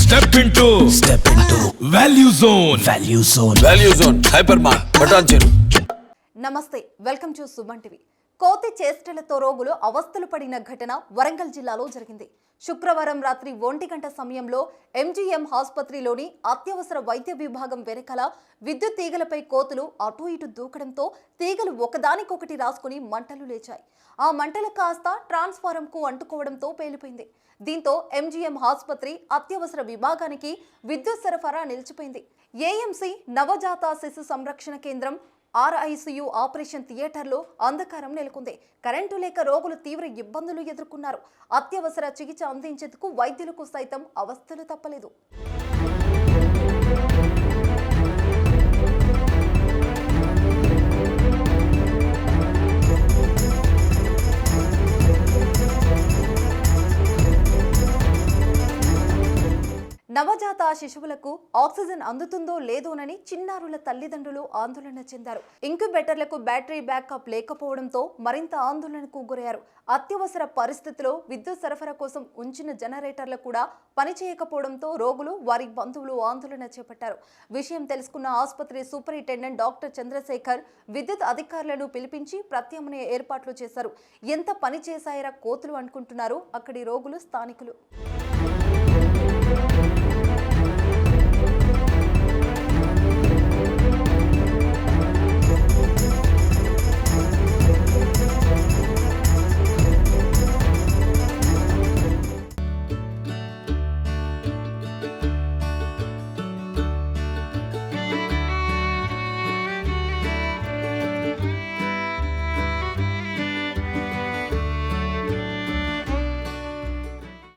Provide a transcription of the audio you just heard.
Step into Value Zone. Value Zone. Hypermart. Patancheru. నమస్తే, welcome to Suman TV. కోతి చేష్టలతో రోగులు అవస్థలు పడిన ఘటన వరంగల్ జిల్లాలో జరిగింది. శుక్రవారం రాత్రి 1 గంట సమయంలో ఎంజీఎం ఆసుపత్రిలోని అత్యవసర వైద్య విభాగం వెనకాల విద్యుత్ తీగలపై కోతులు అటు ఇటు దూకడంతో తీగలు ఒకదానికొకటి రాసుకుని మంటలు లేచాయి. ఆ మంటలు కాస్త ట్రాన్స్ఫారంకు అంటుకోవడంతో పేలిపోయింది. దీంతో ఎంజీఎం ఆసుపత్రి అత్యవసర విభాగానికి విద్యుత్ సరఫరా నిలిచిపోయింది. ఏఎంసీ నవజాత శిశు సంరక్షణ కేంద్రం RICU ఆపరేషన్ థియేటర్లో అంధకారం నెలకొంది. కరెంటు లేక రోగులు తీవ్ర ఇబ్బందులు ఎదుర్కొన్నారు. అత్యవసర చికిత్స అందించేందుకు వైద్యులకు సైతం అవస్థలు తప్పలేదు. నవజాత శిశువులకు ఆక్సిజన్ అందుతుందో లేదోనని చిన్నారుల తల్లిదండ్రులు ఆందోళన చెందారు. ఇంక్యుబేటర్లకు బ్యాటరీ బ్యాకప్ లేకపోవడంతో మరింత ఆందోళనకు గురయ్యారు. అత్యవసర పరిస్థితిలో విద్యుత్ సరఫరా కోసం ఉంచిన జనరేటర్లు కూడా పనిచేయకపోవడంతో రోగులు వారి బంధువులు ఆందోళన చేపట్టారు. విషయం తెలుసుకున్న ఆసుపత్రి సూపరింటెండెంట్ డాక్టర్ చంద్రశేఖర్ విద్యుత్ అధికారులను పిలిపించి ప్రత్యామ్నాయ ఏర్పాట్లు చేశారు. ఎంత పని చేశాయరా కోతులు అనుకుంటున్నారు అక్కడి రోగులు, స్థానికులు.